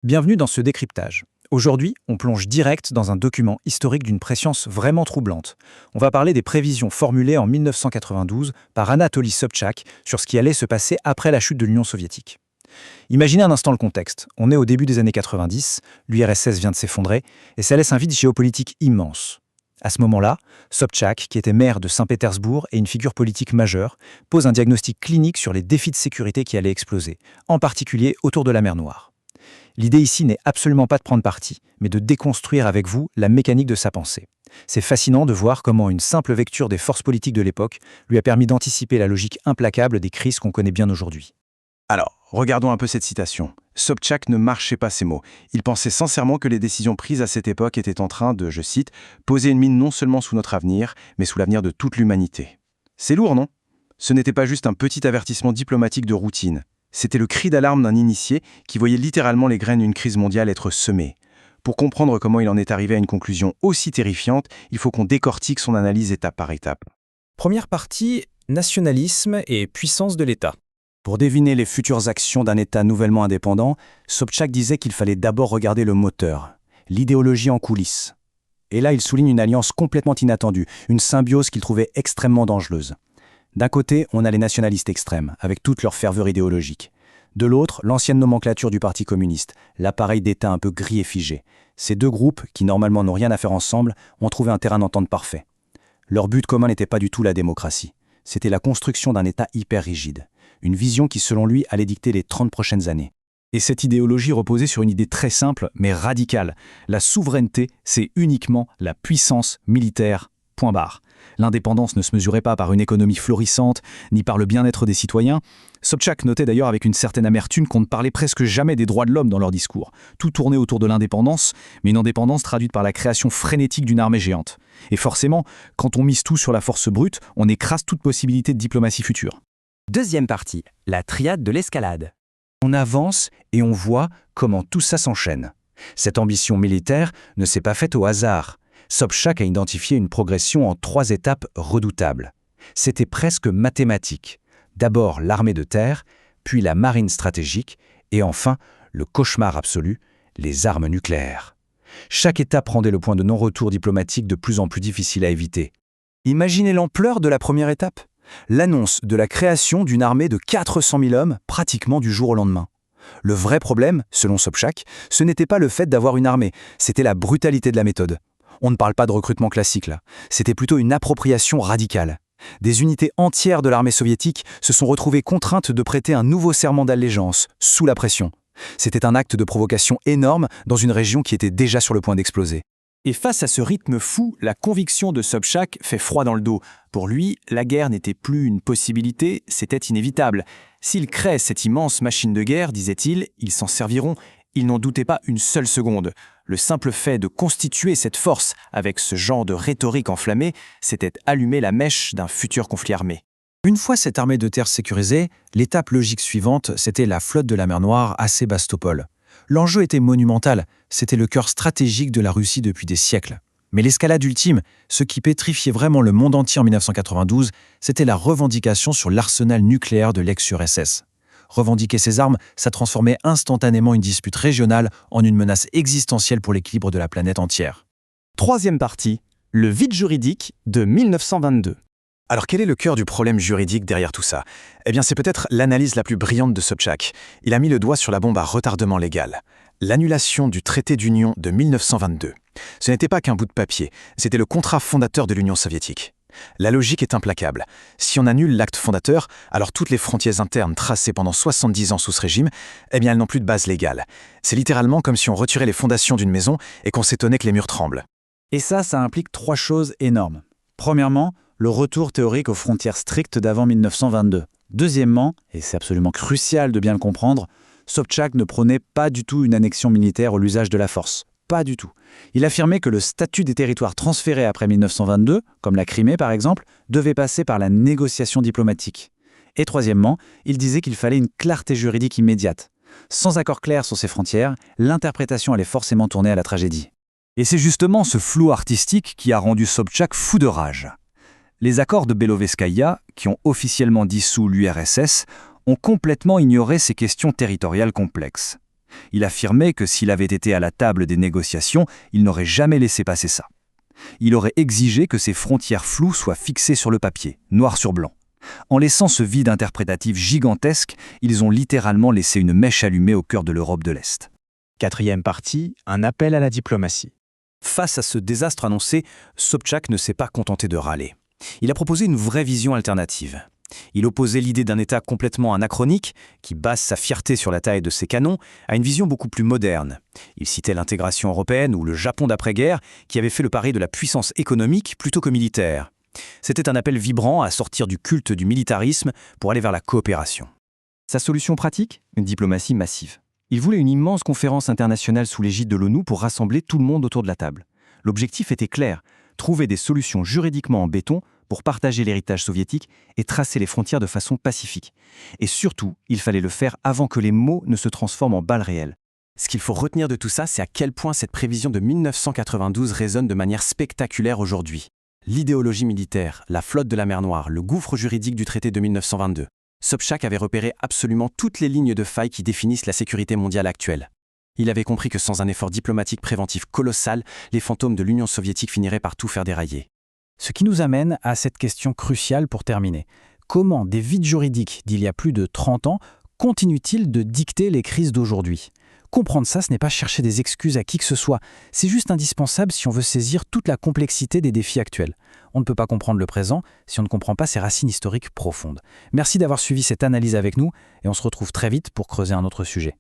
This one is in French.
Bienvenue dans ce décryptage. Aujourd'hui, on plonge direct dans un document historique d'une prescience vraiment troublante. On va parler des prévisions formulées en 1992 par Anatoly Sobchak sur ce qui allait se passer après la chute de l'Union soviétique. Imaginez un instant le contexte. On est au début des années 90, l'URSS vient de s'effondrer, et ça laisse un vide géopolitique immense. À ce moment-là, Sobchak, qui était maire de Saint-Pétersbourg et une figure politique majeure, pose un diagnostic clinique sur les défis de sécurité qui allaient exploser, en particulier autour de la mer Noire. L'idée ici n'est absolument pas de prendre parti, mais de déconstruire avec vous la mécanique de sa pensée. C'est fascinant de voir comment une simple lecture des forces politiques de l'époque lui a permis d'anticiper la logique implacable des crises qu'on connaît bien aujourd'hui. Alors, regardons un peu cette citation. Sobchak ne marchait pas ses mots. Il pensait sincèrement que les décisions prises à cette époque étaient en train de, je cite, « poser une mine non seulement sous notre avenir, mais sous l'avenir de toute l'humanité ». C'est lourd, non? Ce n'était pas juste un petit avertissement diplomatique de routine. C'était le cri d'alarme d'un initié qui voyait littéralement les graines d'une crise mondiale être semées. Pour comprendre comment il en est arrivé à une conclusion aussi terrifiante, il faut qu'on décortique son analyse étape par étape. Première partie, nationalisme et puissance de l'État. Pour deviner les futures actions d'un État nouvellement indépendant, Sobchak disait qu'il fallait d'abord regarder le moteur, l'idéologie en coulisses. Et là, il souligne une alliance complètement inattendue, une symbiose qu'il trouvait extrêmement dangereuse. D'un côté, on a les nationalistes extrêmes, avec toute leur ferveur idéologique. De l'autre, l'ancienne nomenclature du Parti communiste, l'appareil d'État un peu gris et figé. Ces deux groupes, qui normalement n'ont rien à faire ensemble, ont trouvé un terrain d'entente parfait. Leur but commun n'était pas du tout la démocratie. C'était la construction d'un État hyper rigide. Une vision qui, selon lui, allait dicter les 30 prochaines années. Et cette idéologie reposait sur une idée très simple, mais radicale. La souveraineté, c'est uniquement la puissance militaire, point barre. L'indépendance ne se mesurait pas par une économie florissante, ni par le bien-être des citoyens. Sobchak notait d'ailleurs avec une certaine amertume qu'on ne parlait presque jamais des droits de l'homme dans leur discours. Tout tournait autour de l'indépendance, mais une indépendance traduite par la création frénétique d'une armée géante. Et forcément, quand on mise tout sur la force brute, on écrase toute possibilité de diplomatie future. Deuxième partie, la triade de l'escalade. On avance et on voit comment tout ça s'enchaîne. Cette ambition militaire ne s'est pas faite au hasard. Sobchak a identifié une progression en 3 étapes redoutables. C'était presque mathématique. D'abord l'armée de terre, puis la marine stratégique, et enfin, le cauchemar absolu, les armes nucléaires. Chaque étape rendait le point de non-retour diplomatique de plus en plus difficile à éviter. Imaginez l'ampleur de la première étape. L'annonce de la création d'une armée de 400 000 hommes pratiquement du jour au lendemain. Le vrai problème, selon Sobchak, ce n'était pas le fait d'avoir une armée, c'était la brutalité de la méthode. On ne parle pas de recrutement classique là, c'était plutôt une appropriation radicale. Des unités entières de l'armée soviétique se sont retrouvées contraintes de prêter un nouveau serment d'allégeance, sous la pression. C'était un acte de provocation énorme dans une région qui était déjà sur le point d'exploser. Et face à ce rythme fou, la conviction de Sobchak fait froid dans le dos. Pour lui, la guerre n'était plus une possibilité, c'était inévitable. S'ils créent cette immense machine de guerre, disait-il, ils s'en serviront. Il n'en doutait pas une seule seconde. Le simple fait de constituer cette force avec ce genre de rhétorique enflammée, c'était allumer la mèche d'un futur conflit armé. Une fois cette armée de terre sécurisée, l'étape logique suivante, c'était la flotte de la mer Noire à Sébastopol. L'enjeu était monumental, c'était le cœur stratégique de la Russie depuis des siècles. Mais l'escalade ultime, ce qui pétrifiait vraiment le monde entier en 1992, c'était la revendication sur l'arsenal nucléaire de l'ex-URSS. Revendiquer ces armes, ça transformait instantanément une dispute régionale en une menace existentielle pour l'équilibre de la planète entière. Troisième partie, le vide juridique de 1922. Alors quel est le cœur du problème juridique derrière tout ça? Eh bien c'est peut-être l'analyse la plus brillante de Sobchak. Il a mis le doigt sur la bombe à retardement légal. L'annulation du traité d'union de 1922. Ce n'était pas qu'un bout de papier, c'était le contrat fondateur de l'Union soviétique. La logique est implacable. Si on annule l'acte fondateur, alors toutes les frontières internes tracées pendant 70 ans sous ce régime, eh bien elles n'ont plus de base légale. C'est littéralement comme si on retirait les fondations d'une maison et qu'on s'étonnait que les murs tremblent. Et ça implique 3 choses énormes. Premièrement, le retour théorique aux frontières strictes d'avant 1922. Deuxièmement, et c'est absolument crucial de bien le comprendre, Sobchak ne prônait pas du tout une annexion militaire ou l'usage de la force. Pas du tout. Il affirmait que le statut des territoires transférés après 1922, comme la Crimée par exemple, devait passer par la négociation diplomatique. Et troisièmement, il disait qu'il fallait une clarté juridique immédiate. Sans accord clair sur ces frontières, l'interprétation allait forcément tourner à la tragédie. Et c'est justement ce flou artistique qui a rendu Sobchak fou de rage. Les accords de Belovetskaïa, qui ont officiellement dissous l'URSS, ont complètement ignoré ces questions territoriales complexes. Il affirmait que s'il avait été à la table des négociations, il n'aurait jamais laissé passer ça. Il aurait exigé que ces frontières floues soient fixées sur le papier, noir sur blanc. En laissant ce vide interprétatif gigantesque, ils ont littéralement laissé une mèche allumée au cœur de l'Europe de l'Est. Quatrième partie, un appel à la diplomatie. Face à ce désastre annoncé, Sobchak ne s'est pas contenté de râler. Il a proposé une vraie vision alternative. Il opposait l'idée d'un État complètement anachronique, qui base sa fierté sur la taille de ses canons, à une vision beaucoup plus moderne. Il citait l'intégration européenne ou le Japon d'après-guerre, qui avait fait le pari de la puissance économique plutôt que militaire. C'était un appel vibrant à sortir du culte du militarisme pour aller vers la coopération. Sa solution pratique? Une diplomatie massive. Il voulait une immense conférence internationale sous l'égide de l'ONU pour rassembler tout le monde autour de la table. L'objectif était clair, trouver des solutions juridiquement en béton pour partager l'héritage soviétique et tracer les frontières de façon pacifique. Et surtout, il fallait le faire avant que les mots ne se transforment en balles réelles. Ce qu'il faut retenir de tout ça, c'est à quel point cette prévision de 1992 résonne de manière spectaculaire aujourd'hui. L'idéologie militaire, la flotte de la mer Noire, le gouffre juridique du traité de 1922. Sobchak avait repéré absolument toutes les lignes de faille qui définissent la sécurité mondiale actuelle. Il avait compris que sans un effort diplomatique préventif colossal, les fantômes de l'Union soviétique finiraient par tout faire dérailler. Ce qui nous amène à cette question cruciale pour terminer. Comment des vides juridiques d'il y a plus de 30 ans continuent-ils de dicter les crises d'aujourd'hui ? Comprendre ça, ce n'est pas chercher des excuses à qui que ce soit. C'est juste indispensable si on veut saisir toute la complexité des défis actuels. On ne peut pas comprendre le présent si on ne comprend pas ses racines historiques profondes. Merci d'avoir suivi cette analyse avec nous et on se retrouve très vite pour creuser un autre sujet.